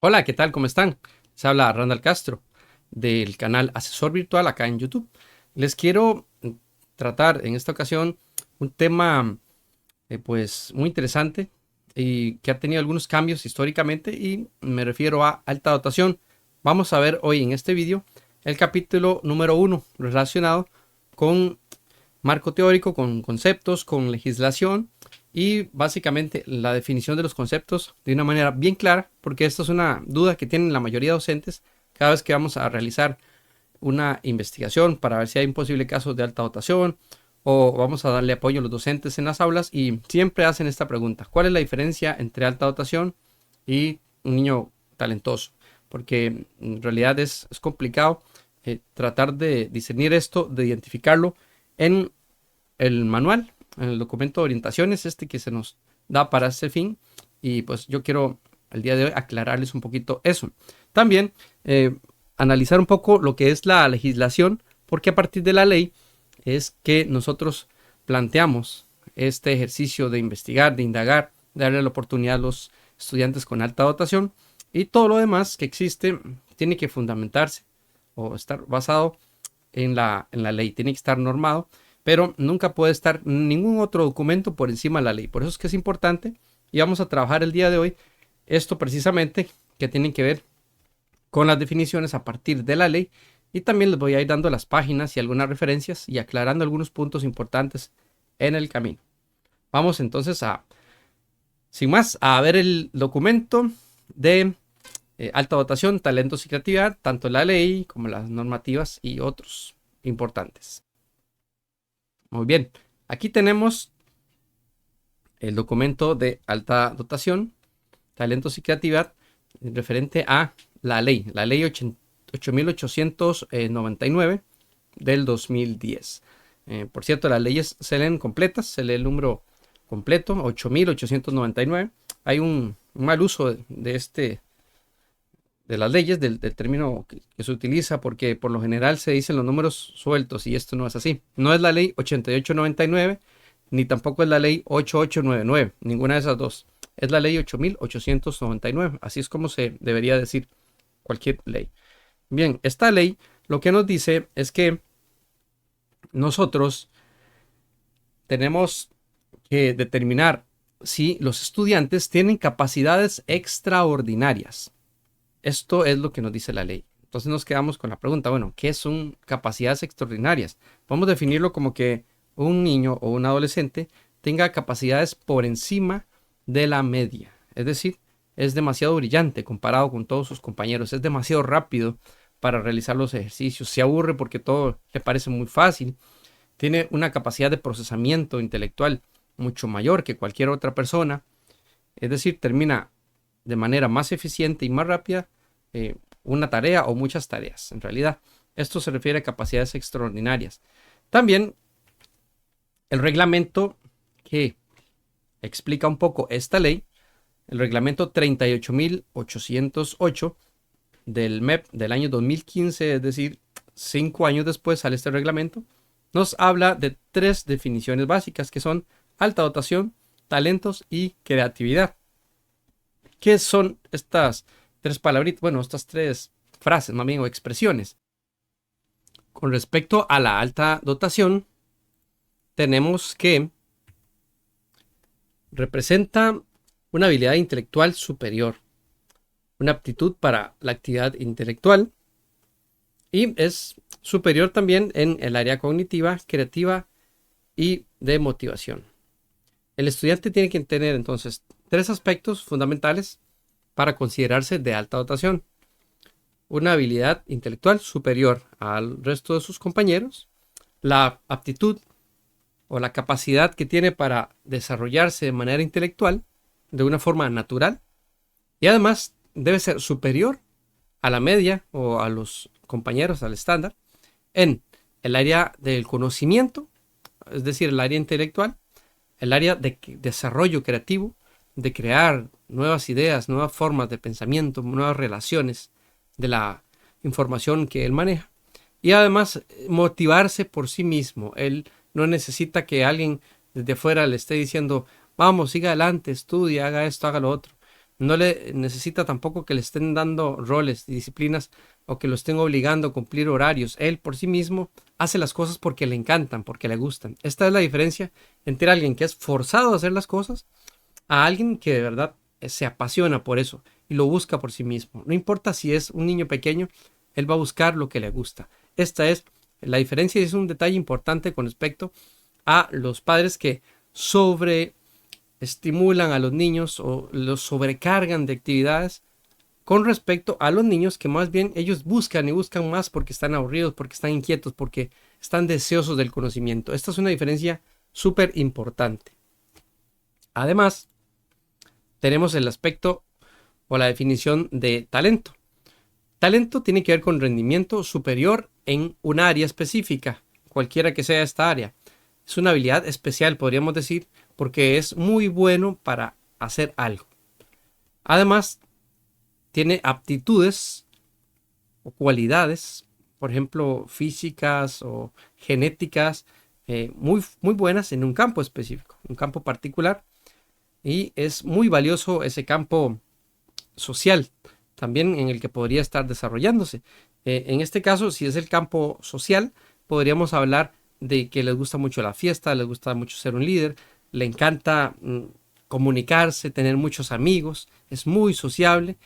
Hola, ¿qué tal? ¿Cómo están? Se habla Randall Castro del canal Asesor Virtual acá en YouTube. Les quiero tratar en esta ocasión un tema pues muy interesante y que ha tenido algunos cambios históricamente y me refiero a alta dotación. Vamos a ver hoy en este vídeo el capítulo número 1 relacionado con marco teórico, con conceptos, con legislación y básicamente la definición de los conceptos de una manera bien clara, porque esta es una duda que tienen la mayoría de docentes cada vez que vamos a realizar una investigación para ver si hay un posible caso de alta dotación o vamos a darle apoyo a los docentes en las aulas y siempre hacen esta pregunta: ¿cuál es la diferencia entre alta dotación y un niño talentoso? Porque en realidad es complicado tratar de discernir esto, de identificarlo en el manual, en el documento de orientaciones, que se nos da para ese fin. Y pues yo quiero el día de hoy aclararles un poquito eso. También analizar un poco lo que es la legislación, porque a partir de la ley es que nosotros planteamos este ejercicio de investigar, de indagar, de darle la oportunidad a los estudiantes con alta dotación, y todo lo demás que existe tiene que fundamentarse o estar basado en la ley, tiene que estar normado, pero nunca puede estar ningún otro documento por encima de la ley. Por eso es que es importante y vamos a trabajar el día de hoy esto precisamente, que tienen que ver con las definiciones a partir de la ley, y también les voy a ir dando las páginas y algunas referencias y aclarando algunos puntos importantes en el camino. Vamos entonces sin más, a ver el documento de alta dotación, talentos y creatividad, tanto la ley como las normativas y otros importantes. Muy bien, aquí tenemos el documento de alta dotación, talentos y creatividad referente a la ley 8899 del 2010. Por cierto, las leyes se leen completas, se lee el número completo, 8899. Hay un mal uso de las leyes, del término que se utiliza, porque por lo general se dicen los números sueltos y esto no es así. No es la ley 8899 ni tampoco es la ley 8899, ninguna de esas dos. Es la ley 8899, así es como se debería decir cualquier ley. Bien, esta ley lo que nos dice es que nosotros tenemos que determinar si los estudiantes tienen capacidades extraordinarias. Esto es lo que nos dice la ley. Entonces nos quedamos con la pregunta, bueno, ¿qué son capacidades extraordinarias? Podemos definirlo como que un niño o un adolescente tenga capacidades por encima de la media. Es decir, es demasiado brillante comparado con todos sus compañeros. Es demasiado rápido para realizar los ejercicios. Se aburre porque todo le parece muy fácil. Tiene una capacidad de procesamiento intelectual mucho mayor que cualquier otra persona. Es decir, termina de manera más eficiente y más rápida una tarea o muchas tareas. En realidad, esto se refiere a capacidades extraordinarias. También el reglamento que explica un poco esta ley, el reglamento 38.808 del MEP del año 2015, es decir, 5 años después sale este reglamento, nos habla de 3 definiciones básicas que son alta dotación, talentos y creatividad. ¿Qué son estas 3 palabritas? Bueno, estas 3 frases, más bien, o expresiones. Con respecto a la alta dotación, tenemos que representa una habilidad intelectual superior, una aptitud para la actividad intelectual, y es superior también en el área cognitiva, creativa y de motivación. El estudiante tiene que tener entonces 3 aspectos fundamentales para considerarse de alta dotación: una habilidad intelectual superior al resto de sus compañeros, la aptitud o la capacidad que tiene para desarrollarse de manera intelectual de una forma natural, y además debe ser superior a la media o a los compañeros, al estándar, en el área del conocimiento, es decir, el área intelectual, el área de desarrollo creativo, de crear nuevas ideas, nuevas formas de pensamiento, nuevas relaciones de la información que él maneja, y además motivarse por sí mismo. Él no necesita que alguien desde afuera le esté diciendo, vamos, siga adelante, estudie, haga esto, haga lo otro. No le necesita tampoco que le estén dando roles y disciplinas o que lo estén obligando a cumplir horarios. Él por sí mismo hace las cosas porque le encantan, porque le gustan. Esta es la diferencia entre alguien que es forzado a hacer las cosas a alguien que de verdad se apasiona por eso y lo busca por sí mismo. No importa si es un niño pequeño, él va a buscar lo que le gusta. Esta es la diferencia y es un detalle importante con respecto a los padres que sobreestimulan a los niños o los sobrecargan de actividades con respecto a los niños que más bien ellos buscan y buscan más porque están aburridos, porque están inquietos, porque están deseosos del conocimiento. Esta es una diferencia súper importante. Además, tenemos el aspecto o la definición de talento. Talento tiene que ver con rendimiento superior en un área específica, cualquiera que sea esta área. Es una habilidad especial, podríamos decir, porque es muy bueno para hacer algo. Además, tiene aptitudes o cualidades, por ejemplo, físicas o genéticas, muy buenas en un campo específico, un campo particular, y es muy valioso ese campo social también en el que podría estar desarrollándose. En este caso, si es el campo social, podríamos hablar de que les gusta mucho la fiesta, les gusta mucho ser un líder, le encanta comunicarse, tener muchos amigos, es muy sociable.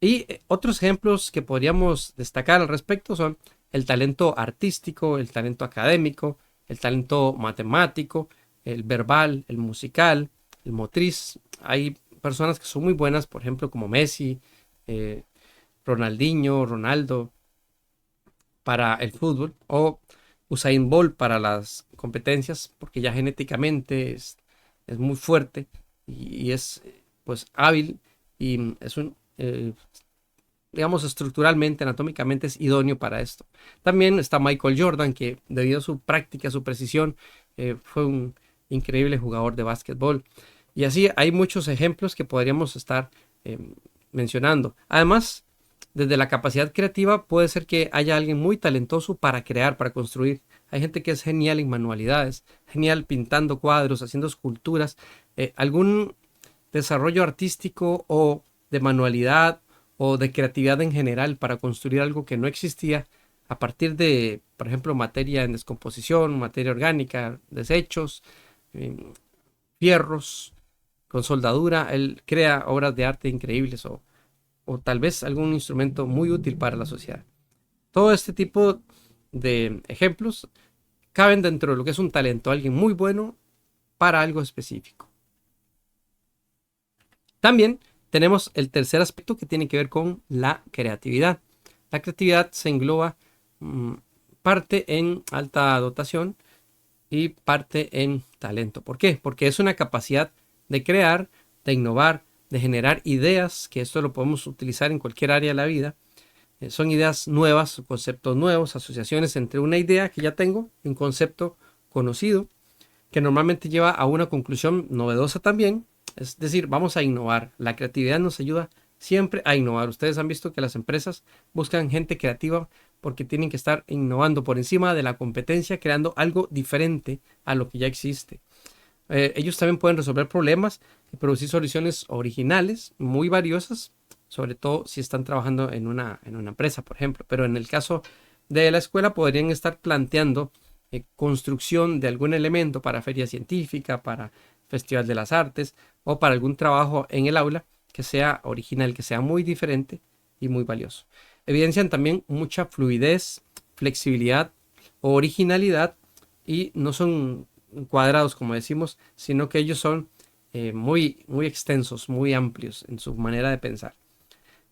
Y otros ejemplos que podríamos destacar al respecto son el talento artístico, el talento académico, el talento matemático, el verbal, el musical, el motriz. Hay personas que son muy buenas, por ejemplo, como Messi, eh, Ronaldinho, Ronaldo para el fútbol o Usain Bolt para las competencias, porque ya genéticamente es muy fuerte y es pues hábil y es un digamos, estructuralmente, anatómicamente es idóneo para esto. También está Michael Jordan, que debido a su práctica, a su precisión, fue un increíble jugador de básquetbol. Y así hay muchos ejemplos que podríamos estar eh, mencionando. Además, desde la capacidad creativa puede ser que haya alguien muy talentoso para crear, para construir. Hay gente que es genial en manualidades, genial pintando cuadros, haciendo esculturas, algún desarrollo artístico o de manualidad o de creatividad en general para construir algo que no existía a partir de, por ejemplo, materia en descomposición, materia orgánica, desechos, eh, fierros, con soldadura. Él crea obras de arte increíbles o tal vez algún instrumento muy útil para la sociedad. Todo este tipo de ejemplos caben dentro de lo que es un talento, alguien muy bueno para algo específico. También tenemos el tercer aspecto que tiene que ver con la creatividad. La creatividad se engloba mm, parte en alta dotación y parte en talento. ¿Por qué? Porque es una capacidad de crear, de innovar, de generar ideas, que esto lo podemos utilizar en cualquier área de la vida. Son ideas nuevas, conceptos nuevos, asociaciones entre una idea que ya tengo y un concepto conocido que normalmente lleva a una conclusión novedosa también. Es decir, vamos a innovar. La creatividad nos ayuda siempre a innovar. Ustedes han visto que las empresas buscan gente creativa porque tienen que estar innovando por encima de la competencia, creando algo diferente a lo que ya existe. Ellos también pueden resolver problemas y producir soluciones originales, muy valiosas, sobre todo si están trabajando en una empresa, por ejemplo. Pero en el caso de la escuela podrían estar planteando construcción de algún elemento para feria científica, para Festival de las Artes o para algún trabajo en el aula que sea original, que sea muy diferente y muy valioso. Evidencian también mucha fluidez, flexibilidad, originalidad y no son cuadrados como decimos, sino que ellos son muy extensos, muy amplios en su manera de pensar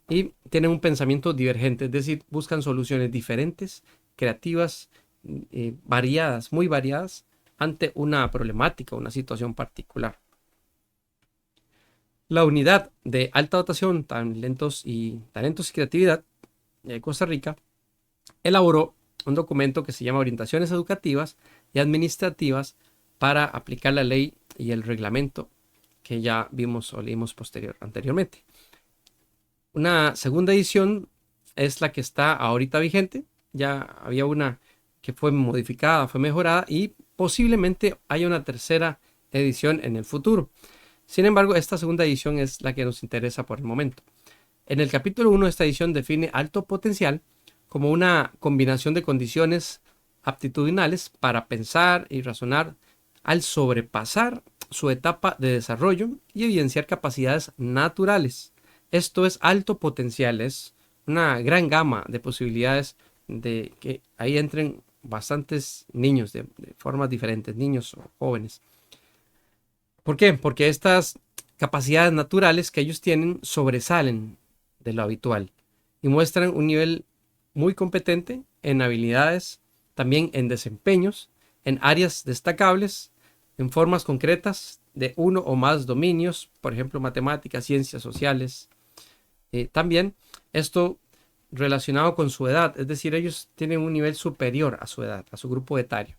y tienen un pensamiento divergente, es decir, buscan soluciones diferentes, creativas, variadas, muy variadas ante una problemática, una situación particular. La unidad de alta dotación, talentos y creatividad de Costa Rica elaboró un documento que se llama Orientaciones Educativas y Administrativas para aplicar la ley y el reglamento que ya vimos o leímos anteriormente. Una segunda edición es la que está ahorita vigente. Ya había una que fue modificada, fue mejorada y posiblemente haya una tercera edición en el futuro. Sin embargo, esta segunda edición es la que nos interesa por el momento. En el capítulo 1 de esta edición define alto potencial como una combinación de condiciones aptitudinales para pensar y razonar al sobrepasar su etapa de desarrollo y evidenciar capacidades naturales. Esto es alto potencial, es una gran gama de posibilidades de que ahí entren bastantes niños de formas diferentes, niños o jóvenes. ¿Por qué? Porque estas capacidades naturales que ellos tienen sobresalen de lo habitual y muestran un nivel muy competente en habilidades, también en desempeños, en áreas destacables, en formas concretas de uno o más dominios, por ejemplo, matemáticas, ciencias sociales. También esto relacionado con su edad, es decir, ellos tienen un nivel superior a su edad, a su grupo etario.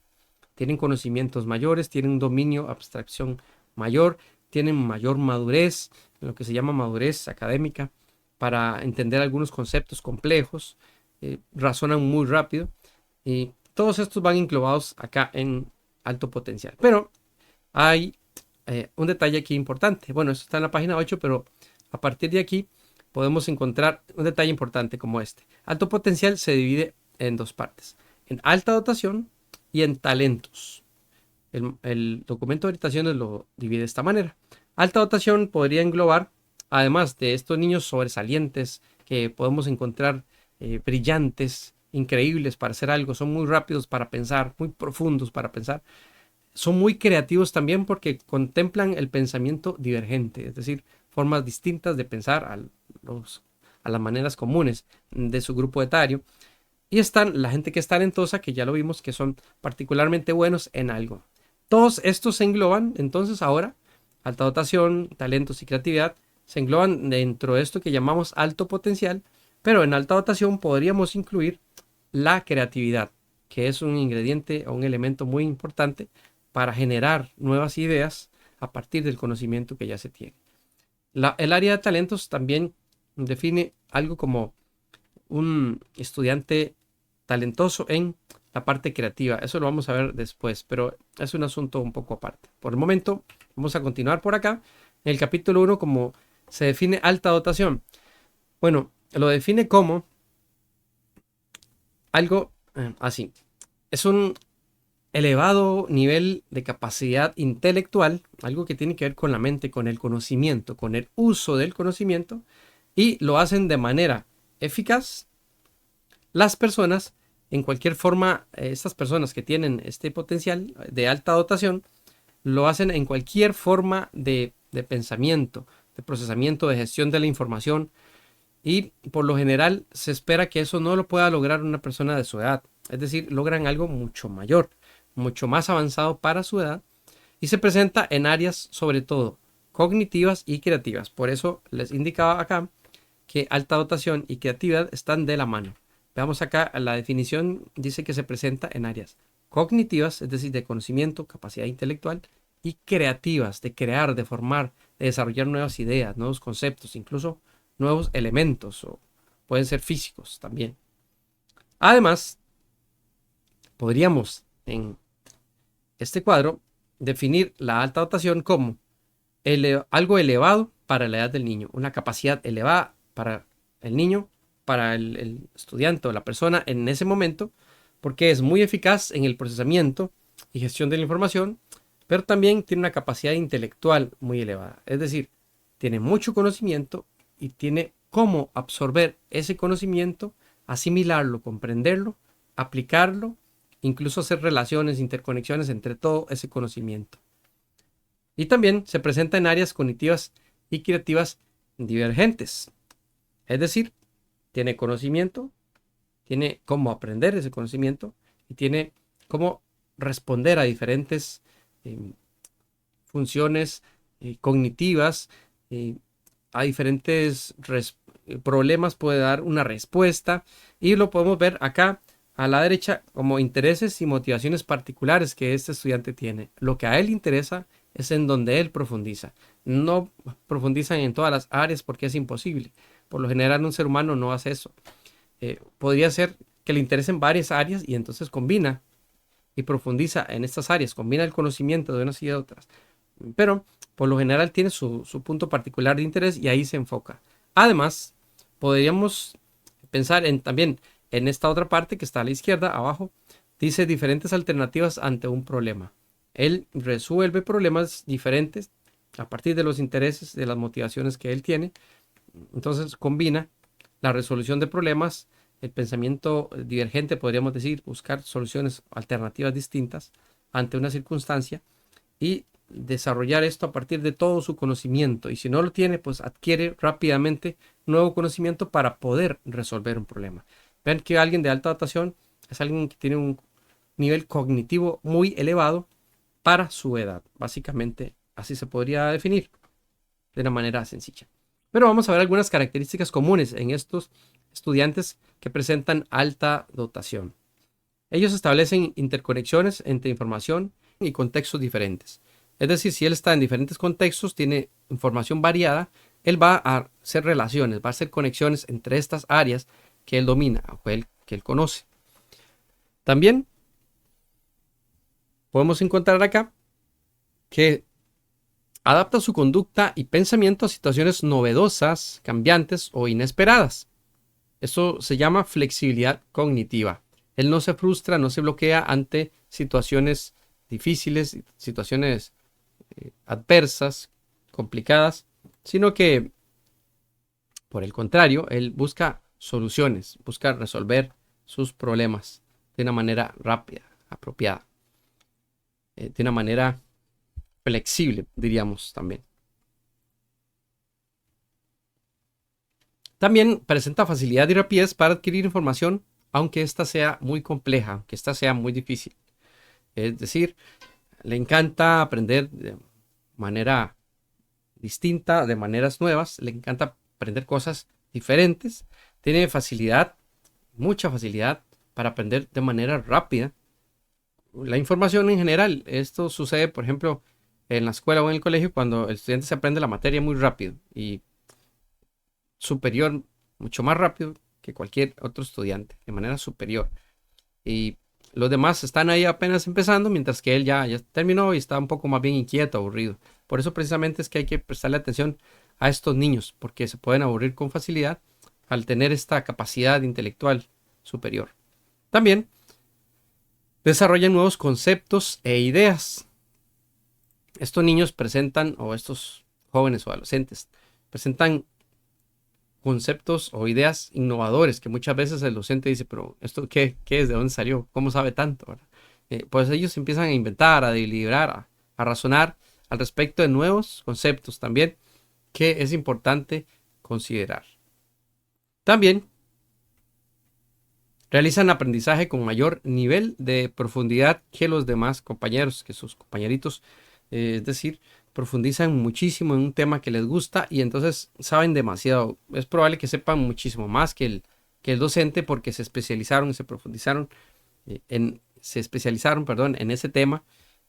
Tienen conocimientos mayores, tienen un dominio, abstracción mayor, tienen mayor madurez, lo que se llama madurez académica, para entender algunos conceptos complejos, razonan muy rápido y todos estos van englobados acá en alto potencial. Pero hay un detalle aquí importante. Bueno, esto está en la página 8, pero a partir de aquí podemos encontrar un detalle importante como este. Alto potencial se divide en dos partes, en alta dotación y en talentos. El documento de orientaciones lo divide de esta manera. Alta dotación podría englobar, además de estos niños sobresalientes que podemos encontrar brillantes, increíbles para hacer algo, son muy rápidos para pensar, muy profundos para pensar, son muy creativos también porque contemplan el pensamiento divergente, es decir, formas distintas de pensar a las maneras comunes de su grupo etario. Y están la gente que es talentosa, que ya lo vimos, que son particularmente buenos en algo. Todos estos se engloban, entonces ahora, alta dotación, talentos y creatividad, se engloban dentro de esto que llamamos alto potencial, pero en alta dotación podríamos incluir la creatividad, que es un ingrediente o un elemento muy importante para generar nuevas ideas a partir del conocimiento que ya se tiene. El área de talentos también define algo como un estudiante talentoso en la parte creativa. Eso lo vamos a ver después, pero es un asunto un poco aparte. Por el momento, vamos a continuar por acá. En el capítulo 1, como se define alta dotación. Bueno, lo define como algo así. Es un elevado nivel de capacidad intelectual, algo que tiene que ver con la mente, con el conocimiento, con el uso del conocimiento, y lo hacen de manera eficaz. Las personas, en cualquier forma, estas personas que tienen este potencial de alta dotación, lo hacen en cualquier forma de pensamiento, de procesamiento, de gestión de la información, y por lo general se espera que eso no lo pueda lograr una persona de su edad. Es decir, logran algo mucho mayor, mucho más avanzado para su edad, y se presenta en áreas sobre todo cognitivas y creativas. Por eso les indicaba acá que alta dotación y creatividad están de la mano. Veamos acá, la definición dice que se presenta en áreas cognitivas, es decir, de conocimiento, capacidad intelectual, y creativas, de crear, de formar, de desarrollar nuevas ideas, nuevos conceptos, incluso nuevos elementos, o pueden ser físicos también. Además, podríamos en este cuadro definir la alta dotación como algo elevado para la edad del niño, una capacidad elevada para el niño, para el estudiante o la persona en ese momento, porque es muy eficaz en el procesamiento y gestión de la información, pero también tiene una capacidad intelectual muy elevada. Es decir, tiene mucho conocimiento y tiene cómo absorber ese conocimiento, asimilarlo, comprenderlo, aplicarlo, incluso hacer relaciones, interconexiones entre todo ese conocimiento. Y también se presenta en áreas cognitivas y creativas divergentes. Es decir, tiene conocimiento, tiene cómo aprender ese conocimiento y tiene cómo responder a diferentes eh, funciones cognitivas, a diferentes problemas puede dar una respuesta, y lo podemos ver acá a la derecha como intereses y motivaciones particulares que este estudiante tiene. Lo que a él interesa es en donde él profundiza. No profundizan en todas las áreas porque es imposible. Por lo general un ser humano no hace eso. Podría ser que le interesen varias áreas y entonces combina y profundiza en estas áreas, combina el conocimiento de unas y de otras. Pero por lo general tiene su punto particular de interés y ahí se enfoca. Además, podríamos pensar también en esta otra parte que está a la izquierda, abajo, dice diferentes alternativas ante un problema. Él resuelve problemas diferentes a partir de los intereses, de las motivaciones que él tiene. Entonces combina la resolución de problemas, el pensamiento divergente, podríamos decir, buscar soluciones alternativas distintas ante una circunstancia y desarrollar esto a partir de todo su conocimiento. Y si no lo tiene, pues adquiere rápidamente nuevo conocimiento para poder resolver un problema. Vean que alguien de alta datación es alguien que tiene un nivel cognitivo muy elevado para su edad. Básicamente así se podría definir de una manera sencilla. Pero vamos a ver algunas características comunes en estos estudiantes que presentan alta dotación. Ellos establecen interconexiones entre información y contextos diferentes. Es decir, si él está en diferentes contextos, tiene información variada, él va a hacer relaciones, va a hacer conexiones entre estas áreas que él domina o que él conoce. También podemos encontrar acá que adapta su conducta y pensamiento a situaciones novedosas, cambiantes o inesperadas. Eso se llama flexibilidad cognitiva. Él no se frustra, no se bloquea ante situaciones difíciles, situaciones adversas, complicadas, sino que, por el contrario, él busca soluciones, busca resolver sus problemas de una manera rápida, apropiada, de una manera flexible, diríamos también. También presenta facilidad y rapidez para adquirir información, aunque ésta sea muy compleja, aunque ésta sea muy difícil. Es decir, le encanta aprender de manera distinta, de maneras nuevas, le encanta aprender cosas diferentes, tiene facilidad, mucha facilidad para aprender de manera rápida. La información en general, esto sucede, por ejemplo, en la escuela o en el colegio cuando el estudiante se aprende la materia muy rápido y superior, mucho más rápido que cualquier otro estudiante, de manera superior. Y los demás están ahí apenas empezando, mientras que él ya terminó y está un poco más bien inquieto, aburrido. Por eso precisamente es que hay que prestarle atención a estos niños, porque se pueden aburrir con facilidad al tener esta capacidad intelectual superior. También desarrollan nuevos conceptos e ideas. Estos niños presentan, o estos jóvenes o adolescentes, presentan conceptos o ideas innovadores que muchas veces el docente dice, pero ¿esto qué es? ¿De dónde salió? ¿Cómo sabe tanto? Pues ellos empiezan a inventar, a deliberar, a razonar al respecto de nuevos conceptos también que es importante considerar. También realizan aprendizaje con mayor nivel de profundidad que los demás compañeros, que sus compañeritos, es decir, profundizan muchísimo en un tema que les gusta y entonces saben demasiado. Es probable que sepan muchísimo más que el docente porque se especializaron, se profundizaron se especializaron, perdón, en ese tema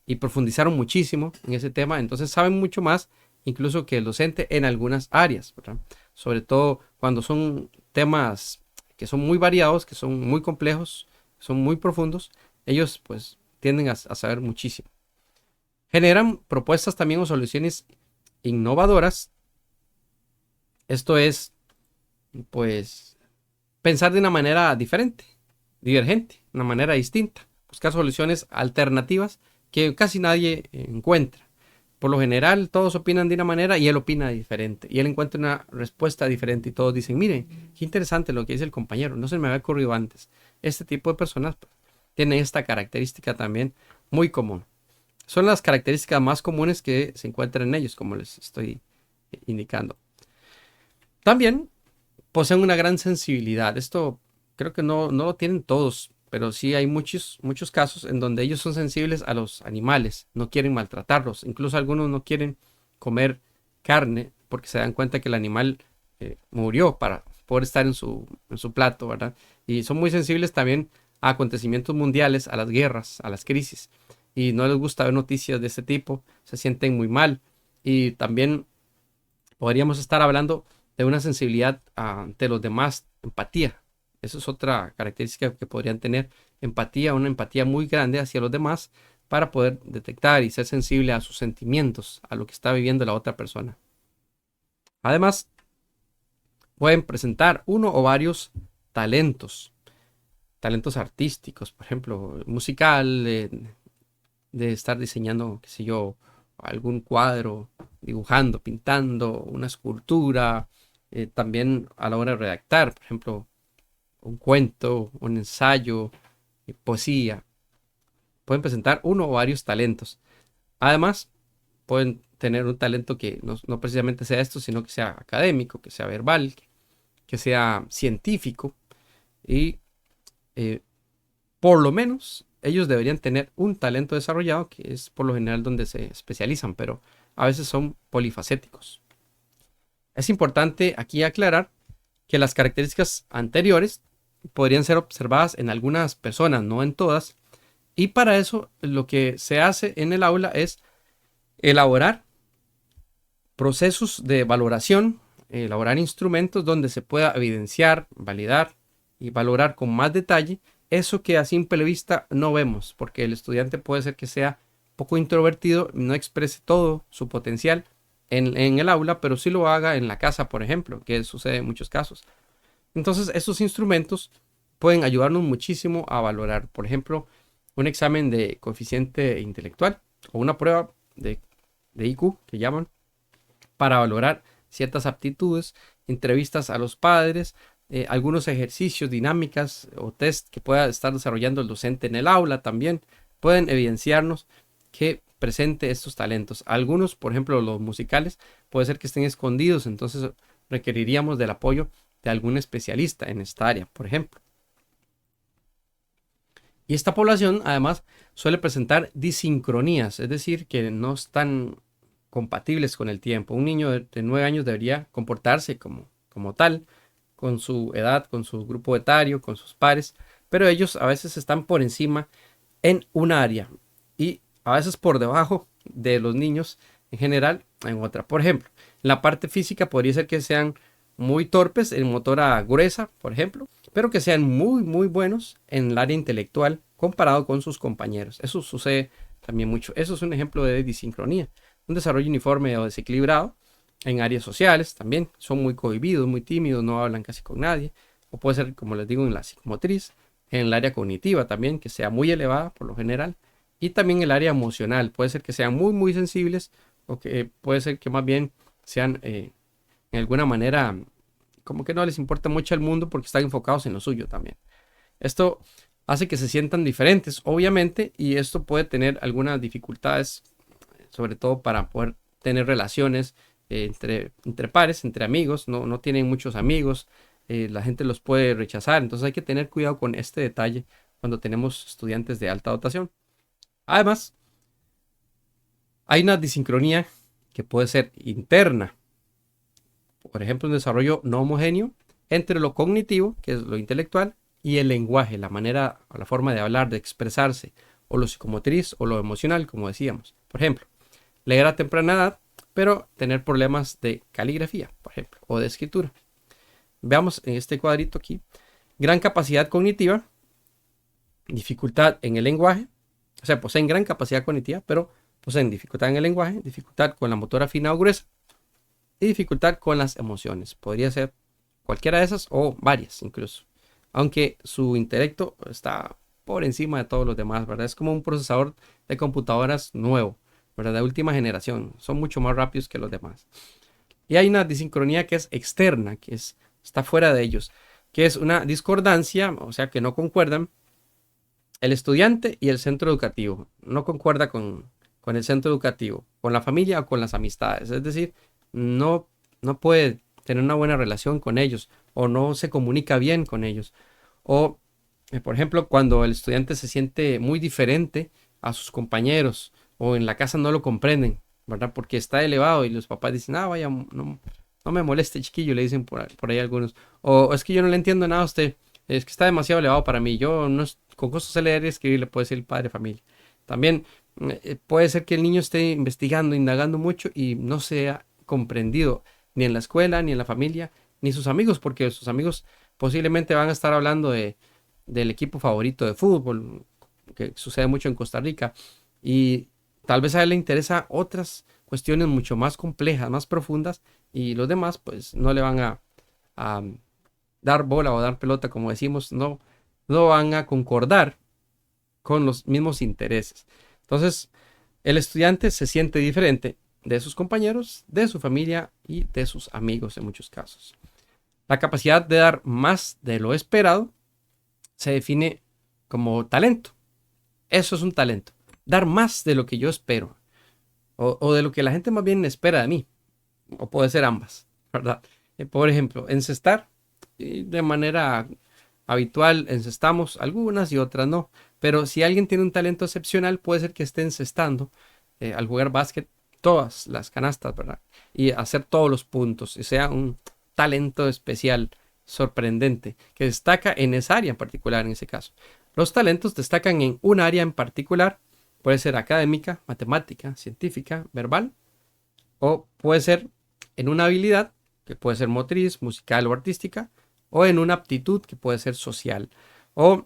y profundizaron muchísimo en ese tema. Entonces saben mucho más incluso que el docente en algunas áreas, ¿verdad? Sobre todo cuando son temas que son muy variados, que son muy complejos, que son muy profundos, ellos pues tienden a saber muchísimo. Generan propuestas también o soluciones innovadoras. Esto es, pues, pensar de una manera diferente, divergente, una manera distinta. Buscar soluciones alternativas que casi nadie encuentra. Por lo general, todos opinan de una manera y él opina diferente. Y él encuentra una respuesta diferente y todos dicen, miren, qué interesante lo que dice el compañero, no se me había ocurrido antes. Este tipo de personas tienen esta característica también muy común. Son las características más comunes que se encuentran en ellos, como les estoy indicando. También poseen una gran sensibilidad. Esto creo que no lo tienen todos, pero sí hay muchos casos en donde ellos son sensibles a los animales, no quieren maltratarlos. Incluso algunos no quieren comer carne porque se dan cuenta que el animal murió para poder estar en su plato, ¿verdad? Y son muy sensibles también a acontecimientos mundiales, a las guerras, a las crisis. Y no les gusta ver noticias de este tipo, se sienten muy mal. Y también podríamos estar hablando de una sensibilidad ante los demás, empatía. Eso es otra característica que podrían tener, empatía, una empatía muy grande hacia los demás, para poder detectar y ser sensible a sus sentimientos, a lo que está viviendo la otra persona. Además, pueden presentar uno o varios talentos, talentos artísticos, por ejemplo, musical, de estar diseñando, qué sé yo, algún cuadro, dibujando, pintando, una escultura, también a la hora de redactar, por ejemplo, un cuento, un ensayo, poesía. Pueden presentar uno o varios talentos. Además, pueden tener un talento que no precisamente sea esto, sino que sea académico, que sea verbal, que sea científico y eh, por lo menos ellos deberían tener un talento desarrollado, que es por lo general donde se especializan, pero a veces son polifacéticos. Es importante aquí aclarar que las características anteriores podrían ser observadas en algunas personas, no en todas, y para eso lo que se hace en el aula es elaborar procesos de valoración, elaborar instrumentos donde se pueda evidenciar, validar y valorar con más detalle eso que a simple vista no vemos, porque el estudiante puede ser que sea poco introvertido, no exprese todo su potencial en el aula, pero sí lo haga en la casa, por ejemplo, que sucede en muchos casos. Entonces, estos instrumentos pueden ayudarnos muchísimo a valorar, por ejemplo, un examen de coeficiente intelectual o una prueba de IQ que llaman, para valorar ciertas aptitudes, entrevistas a los padres, algunos ejercicios, dinámicas o test que pueda estar desarrollando el docente en el aula también pueden evidenciarnos que presente estos talentos. Algunos, por ejemplo, los musicales, puede ser que estén escondidos, entonces requeriríamos del apoyo de algún especialista en esta área, por ejemplo. Y esta población, además, suele presentar disincronías, es decir, que no están compatibles con el tiempo. Un niño de 9 años debería comportarse como tal, con su edad, con su grupo etario, con sus pares, pero ellos a veces están por encima en un área y a veces por debajo de los niños en general en otra. Por ejemplo, en la parte física podría ser que sean muy torpes en motora gruesa, por ejemplo, pero que sean muy buenos en el área intelectual comparado con sus compañeros. Eso sucede también mucho. Eso es un ejemplo de disincronía. Un desarrollo uniforme o desequilibrado en áreas sociales también. Son muy cohibidos, muy tímidos, no hablan casi con nadie. O puede ser, como les digo, en la psicomotriz, en el área cognitiva también, que sea muy elevada por lo general. Y también el área emocional. Puede ser que sean muy sensibles o que puede ser que más bien sean en alguna manera como que no les importa mucho el mundo porque están enfocados en lo suyo también. Esto hace que se sientan diferentes, obviamente, y esto puede tener algunas dificultades, sobre todo para poder tener relaciones entre pares, entre amigos. No tienen muchos amigos, la gente los puede rechazar, entonces hay que tener cuidado con este detalle cuando tenemos estudiantes de alta dotación. Además, hay una disincronía que puede ser interna, por ejemplo, un desarrollo no homogéneo entre lo cognitivo, que es lo intelectual, y el lenguaje, la manera o la forma de hablar, de expresarse, o lo psicomotriz o lo emocional, como decíamos. Por ejemplo, leer a temprana edad, pero tener problemas de caligrafía, por ejemplo, o de escritura. Veamos en este cuadrito aquí, gran capacidad cognitiva, dificultad en el lenguaje, o sea, poseen gran capacidad cognitiva, pero poseen dificultad en el lenguaje, dificultad con la motora fina o gruesa, y dificultad con las emociones. Podría ser cualquiera de esas o varias incluso. Aunque su intelecto está por encima de todos los demás, ¿verdad? Es como un procesador de computadoras nuevo, ¿verdad? De última generación. Son mucho más rápidos que los demás. Y hay una disincronía que es externa, está fuera de ellos, que es una discordancia, o sea, que no concuerdan el estudiante y el centro educativo. No concuerda con el centro educativo, con la familia o con las amistades. Es decir, no puede tener una buena relación con ellos o no se comunica bien con ellos. O, por ejemplo, cuando el estudiante se siente muy diferente a sus compañeros o en la casa no lo comprenden, ¿verdad? Porque está elevado y los papás dicen, ah, vaya, no me moleste, chiquillo, le dicen por ahí algunos. O es que yo no le entiendo nada a usted, es que está demasiado elevado para mí, yo no, con gusto sé leer y escribir, le puede decir el padre de familia. También puede ser que el niño esté investigando, indagando mucho y no sea comprendido ni en la escuela, ni en la familia, ni sus amigos, porque sus amigos posiblemente van a estar hablando del equipo favorito de fútbol, que sucede mucho en Costa Rica, y tal vez a él le interesa otras cuestiones mucho más complejas, más profundas, y los demás pues no le van a dar bola o dar pelota, como decimos, no van a concordar con los mismos intereses. Entonces, el estudiante se siente diferente de sus compañeros, de su familia y de sus amigos en muchos casos. La capacidad de dar más de lo esperado se define como talento. Eso es un talento. Dar más de lo que yo espero o de lo que la gente más bien espera de mí. O puede ser ambas, ¿verdad? Por ejemplo, encestar de manera habitual, encestamos algunas y otras no. Pero si alguien tiene un talento excepcional, puede ser que esté encestando al jugar básquet todas las canastas, ¿verdad? Y hacer todos los puntos y sea un talento especial, sorprendente, que destaca en esa área en particular en ese caso. Los talentos destacan en un área en particular, puede ser académica, matemática, científica, verbal, o puede ser en una habilidad, que puede ser motriz, musical o artística, o en una aptitud, que puede ser social, o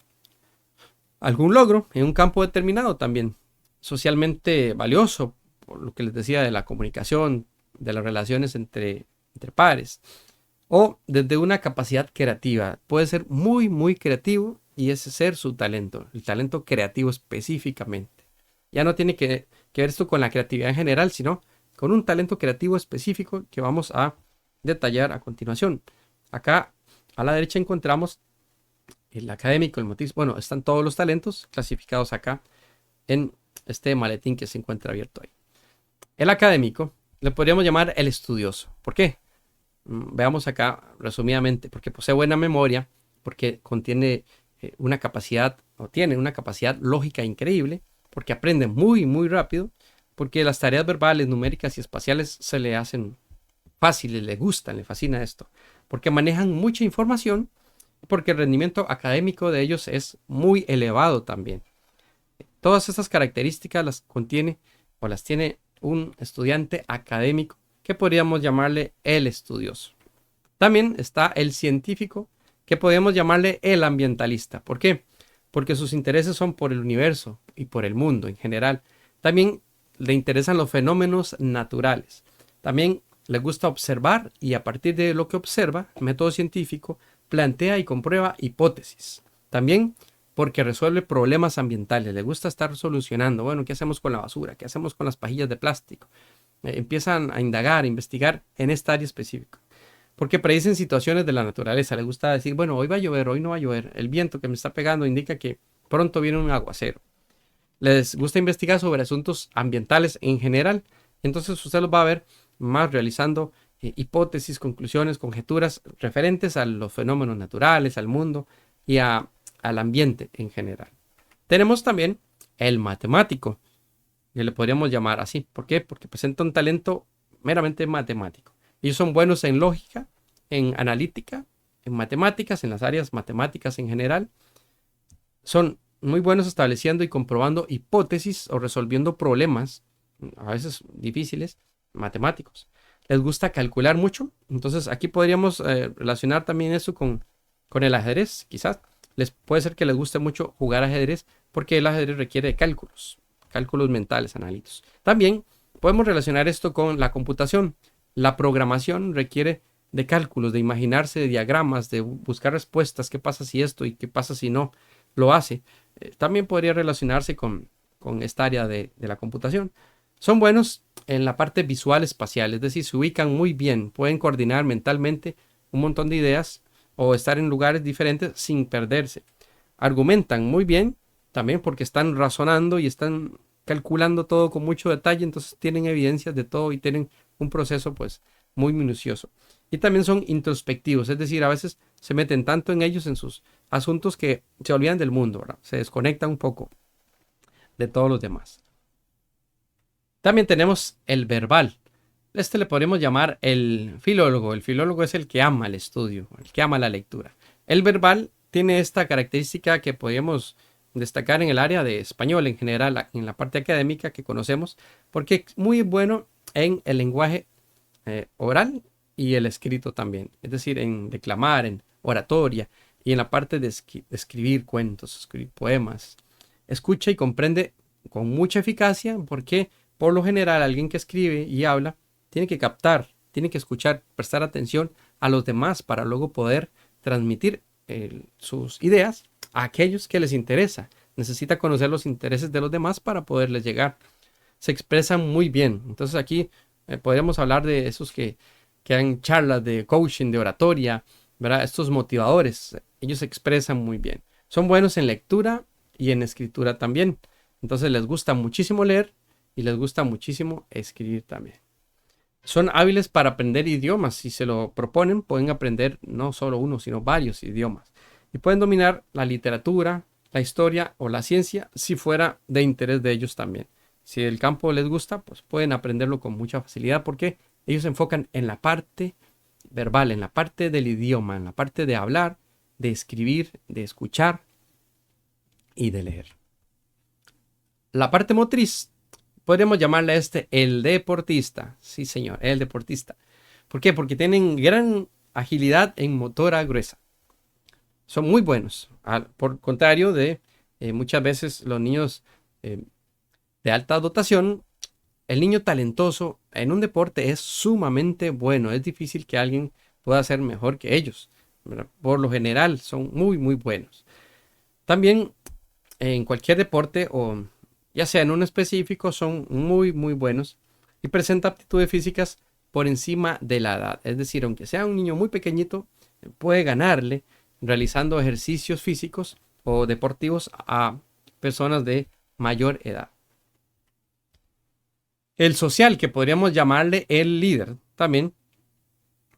algún logro en un campo determinado también, socialmente valioso, por lo que les decía de la comunicación, de las relaciones entre pares, o desde una capacidad creativa. Puede ser muy, muy creativo y ese ser su talento, el talento creativo específicamente. Ya no tiene que ver esto con la creatividad en general, sino con un talento creativo específico que vamos a detallar a continuación. Acá a la derecha encontramos el académico, el motriz. Bueno, están todos los talentos clasificados acá en este maletín que se encuentra abierto ahí. El académico le podríamos llamar el estudioso. ¿Por qué? Veamos acá resumidamente, porque posee buena memoria, porque contiene una capacidad o tiene una capacidad lógica increíble, porque aprende muy, muy rápido, porque las tareas verbales, numéricas y espaciales se le hacen fáciles, le gustan, le fascina esto, porque manejan mucha información, porque el rendimiento académico de ellos es muy elevado también. Todas estas características las contiene o las tiene un estudiante académico que podríamos llamarle el estudioso. También está el científico, que podríamos llamarle el ambientalista. ¿Por qué? Porque sus intereses son por el universo y por el mundo en general. También le interesan los fenómenos naturales. También le gusta observar y a partir de lo que observa, método científico, plantea y comprueba hipótesis. También porque resuelve problemas ambientales. Le gusta estar solucionando. Bueno, ¿qué hacemos con la basura? ¿Qué hacemos con las pajillas de plástico? Empiezan a indagar, a investigar en esta área específica. Porque predicen situaciones de la naturaleza. Les gusta decir, bueno, hoy va a llover, hoy no va a llover. El viento que me está pegando indica que pronto viene un aguacero. Les gusta investigar sobre asuntos ambientales en general. Entonces usted los va a ver más realizando hipótesis, conclusiones, conjeturas referentes a los fenómenos naturales, al mundo y al ambiente en general. Tenemos también el matemático, que le podríamos llamar así. ¿Por qué? Porque presenta un talento meramente matemático. Ellos son buenos en lógica, en analítica, en matemáticas, en las áreas matemáticas en general. Son muy buenos estableciendo y comprobando hipótesis o resolviendo problemas, a veces difíciles, matemáticos. Les gusta calcular mucho. Entonces aquí podríamos relacionar también eso con el ajedrez. Quizás les puede ser que les guste mucho jugar ajedrez porque el ajedrez requiere de cálculos mentales, análisis. También podemos relacionar esto con la computación. La programación requiere de cálculos, de imaginarse de diagramas, de buscar respuestas, qué pasa si esto y qué pasa si no lo hace. También podría relacionarse con esta área de la computación. Son buenos en la parte visual espacial, es decir, se ubican muy bien, pueden coordinar mentalmente un montón de ideas o estar en lugares diferentes sin perderse. Argumentan muy bien también porque están razonando y están calculando todo con mucho detalle, entonces tienen evidencias de todo y tienen un proceso pues muy minucioso. Y también son introspectivos, es decir, a veces se meten tanto en ellos, en sus asuntos, que se olvidan del mundo, ¿verdad? Se desconectan un poco de todos los demás. También tenemos el verbal. Este le podríamos llamar el filólogo. El filólogo es el que ama el estudio, el que ama la lectura. El verbal tiene esta característica que podríamos destacar en el área de español en general, en la parte académica que conocemos, porque es muy bueno en el lenguaje oral y el escrito también. Es decir, en declamar, en oratoria y en la parte de escribir cuentos, escribir poemas. Escucha y comprende con mucha eficacia porque por lo general alguien que escribe y habla tiene que captar, tiene que escuchar, prestar atención a los demás para luego poder transmitir sus ideas a aquellos que les interesa. Necesita conocer los intereses de los demás para poderles llegar. Se expresan muy bien. Entonces aquí podríamos hablar de esos que dan charlas de coaching, de oratoria, ¿verdad? Estos motivadores, ellos se expresan muy bien. Son buenos en lectura y en escritura también. Entonces les gusta muchísimo leer y les gusta muchísimo escribir también. Son hábiles para aprender idiomas. Si se lo proponen, pueden aprender no solo uno, sino varios idiomas. Y pueden dominar la literatura, la historia o la ciencia si fuera de interés de ellos también. Si el campo les gusta, pues pueden aprenderlo con mucha facilidad porque ellos se enfocan en la parte verbal, en la parte del idioma, en la parte de hablar, de escribir, de escuchar y de leer. La parte motriz, podríamos llamarle el deportista. Sí, señor, el deportista. ¿Por qué? Porque tienen gran agilidad en motora gruesa. Son muy buenos. Por contrario de muchas veces los niños de alta dotación, el niño talentoso en un deporte es sumamente bueno. Es difícil que alguien pueda ser mejor que ellos, ¿verdad? Por lo general son muy, muy buenos. También en cualquier deporte o ya sea en un específico son muy, muy buenos y presenta aptitudes físicas por encima de la edad. Es decir, aunque sea un niño muy pequeñito, puede ganarle realizando ejercicios físicos o deportivos a personas de mayor edad. El social, que podríamos llamarle el líder, también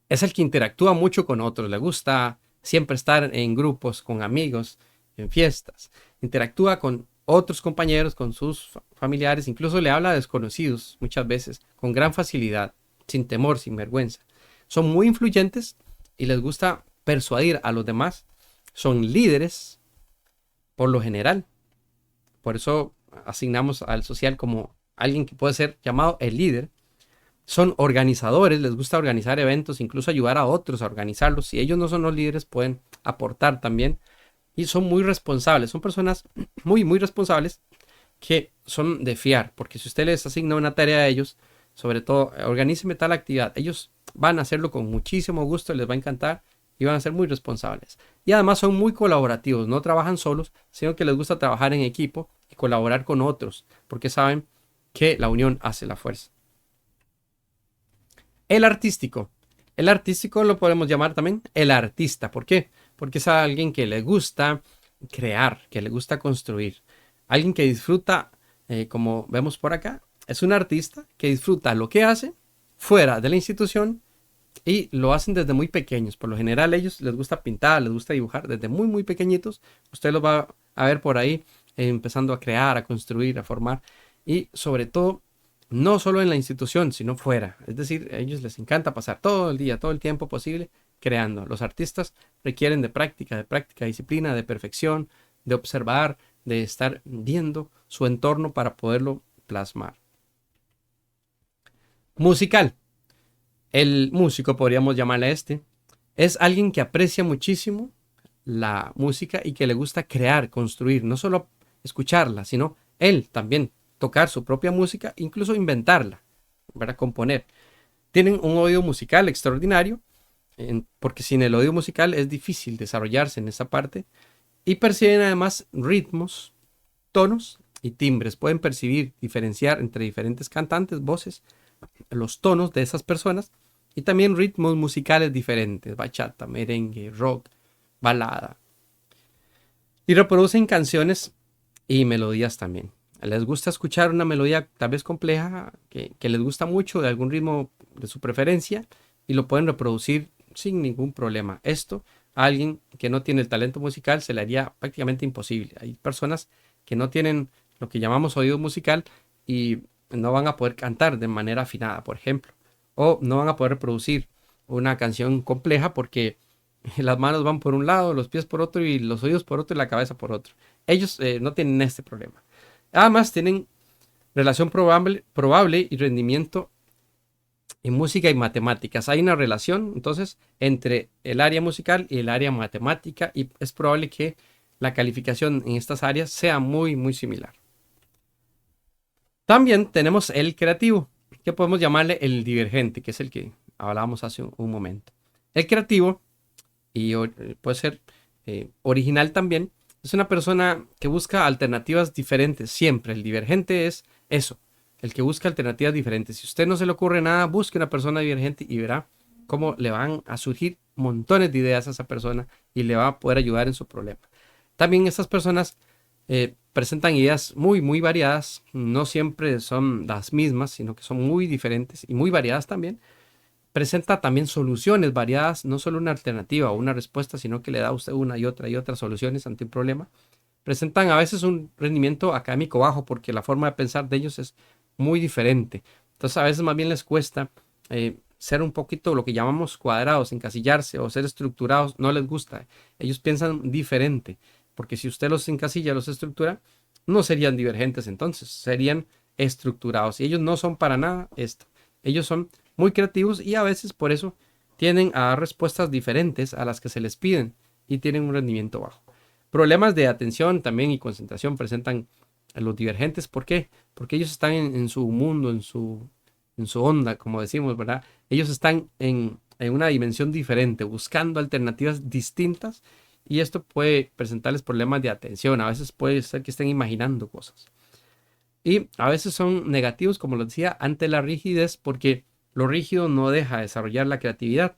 es el que interactúa mucho con otros. Le gusta siempre estar en grupos, con amigos, en fiestas. Interactúa con otros compañeros, con sus familiares. Incluso le habla a desconocidos muchas veces, con gran facilidad, sin temor, sin vergüenza. Son muy influyentes y les gusta persuadir a los demás. Son líderes, por lo general. Por eso asignamos al social como alguien que puede ser llamado el líder. Son organizadores, les gusta organizar eventos, incluso ayudar a otros a organizarlos. Si ellos no son los líderes, pueden aportar también. Y son muy responsables, son personas muy, muy responsables que son de fiar. Porque si usted les asigna una tarea a ellos, sobre todo, organíceme tal actividad, ellos van a hacerlo con muchísimo gusto, les va a encantar y van a ser muy responsables. Y además son muy colaborativos, no trabajan solos, sino que les gusta trabajar en equipo y colaborar con otros, porque saben que la unión hace la fuerza. El artístico. El artístico lo podemos llamar también el artista. ¿Por qué? Porque es alguien que le gusta crear, que le gusta construir. Alguien que disfruta, como vemos por acá, es un artista que disfruta lo que hace fuera de la institución y lo hacen desde muy pequeños. Por lo general a ellos les gusta pintar, les gusta dibujar desde muy, muy pequeñitos. Usted los va a ver por ahí empezando a crear, a construir, a formar. Y sobre todo, no solo en la institución, sino fuera. Es decir, a ellos les encanta pasar todo el día, todo el tiempo posible creando. Los artistas requieren de práctica, disciplina, de perfección, de observar, de estar viendo su entorno para poderlo plasmar. Musical. El músico, podríamos llamarle es alguien que aprecia muchísimo la música y que le gusta crear, construir, no solo escucharla, sino él también tocar su propia música, incluso inventarla, para componer. Tienen un oído musical extraordinario, porque sin el oído musical es difícil desarrollarse en esa parte, y perciben además ritmos, tonos y timbres. Pueden percibir, diferenciar entre diferentes cantantes, voces, los tonos de esas personas y también ritmos musicales diferentes, bachata, merengue, rock, balada. Y reproducen canciones y melodías también. Les gusta escuchar una melodía tal vez compleja que les gusta mucho de algún ritmo de su preferencia y lo pueden reproducir sin ningún problema. Esto a alguien que no tiene el talento musical se le haría prácticamente imposible. Hay personas que no tienen lo que llamamos oído musical y no van a poder cantar de manera afinada, por ejemplo, o no van a poder reproducir una canción compleja porque las manos van por un lado, los pies por otro y los oídos por otro y la cabeza por otro. Ellos no tienen este problema. Además tienen relación probable y rendimiento en música y matemáticas. Hay una relación entonces entre el área musical y el área matemática y es probable que la calificación en estas áreas sea muy, muy similar. También tenemos el creativo, que podemos llamarle el divergente, que es el que hablábamos hace un momento. El creativo, y puede ser original también, es una persona que busca alternativas diferentes siempre. El divergente es eso, el que busca alternativas diferentes. Si a usted no se le ocurre nada, busque una persona divergente y verá cómo le van a surgir montones de ideas a esa persona y le va a poder ayudar en su problema. También estas personas presentan ideas muy variadas, no siempre son las mismas, sino que son muy diferentes y muy variadas también. Presenta también soluciones variadas, no solo una alternativa o una respuesta, sino que le da a usted una y otra soluciones ante un problema. Presentan a veces un rendimiento académico bajo porque la forma de pensar de ellos es muy diferente. Entonces a veces más bien les cuesta ser un poquito lo que llamamos cuadrados, encasillarse o ser estructurados, no les gusta. Ellos piensan diferente, porque si usted los encasilla, los estructura, no serían divergentes entonces, serían estructurados. Y ellos no son para nada esto. Ellos son muy creativos y a veces por eso tienden a dar respuestas diferentes a las que se les piden y tienen un rendimiento bajo. Problemas de atención también y concentración presentan a los divergentes. ¿Por qué? Porque ellos están en su mundo, en su onda, como decimos, ¿verdad? Ellos están en una dimensión diferente, buscando alternativas distintas y esto puede presentarles problemas de atención. A veces puede ser que estén imaginando cosas. Y a veces son negativos, como les decía, ante la rigidez, porque lo rígido no deja desarrollar la creatividad.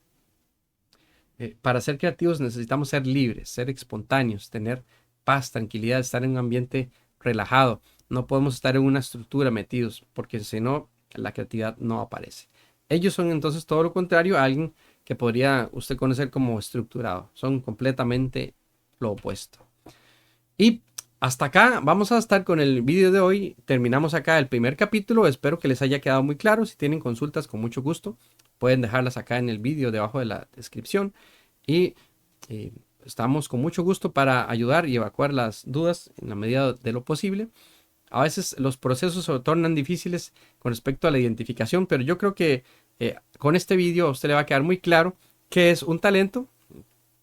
Para ser creativos necesitamos ser libres, ser espontáneos, tener paz, tranquilidad, estar en un ambiente relajado. No podemos estar en una estructura metidos, porque si no, la creatividad no aparece. Ellos son entonces todo lo contrario a alguien que podría usted conocer como estructurado. Son completamente lo opuesto. Y hasta acá vamos a estar con el vídeo de hoy. Terminamos acá el primer capítulo. Espero que les haya quedado muy claro. Si tienen consultas, con mucho gusto, pueden dejarlas acá en el vídeo debajo de la descripción. Y estamos con mucho gusto para ayudar y evacuar las dudas en la medida de lo posible. A veces los procesos se tornan difíciles con respecto a la identificación, pero yo creo que con este vídeo a usted le va a quedar muy claro qué es un talento,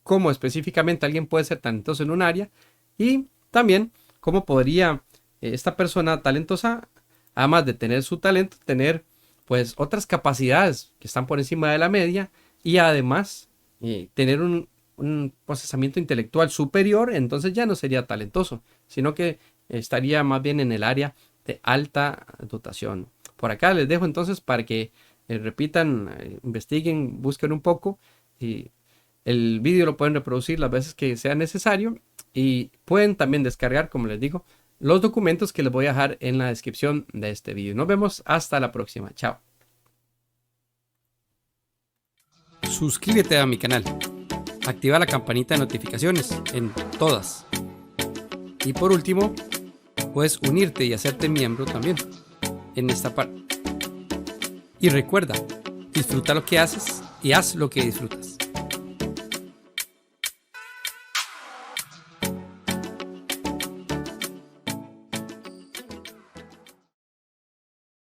cómo específicamente alguien puede ser talentoso en un área y también cómo podría esta persona talentosa, además de tener su talento, tener pues otras capacidades que están por encima de la media y además tener un procesamiento intelectual superior. Entonces ya no sería talentoso, sino que estaría más bien en el área de alta dotación. Por acá les dejo entonces para que repitan, investiguen, busquen un poco y el vídeo lo pueden reproducir las veces que sea necesario y pueden también descargar, como les digo, los documentos que les voy a dejar en la descripción de este vídeo. Nos vemos hasta la próxima. Chao. Suscríbete a mi canal. Activa la campanita de notificaciones en todas. Y por último, puedes unirte y hacerte miembro también en esta parte. Y recuerda, disfruta lo que haces y haz lo que disfrutas.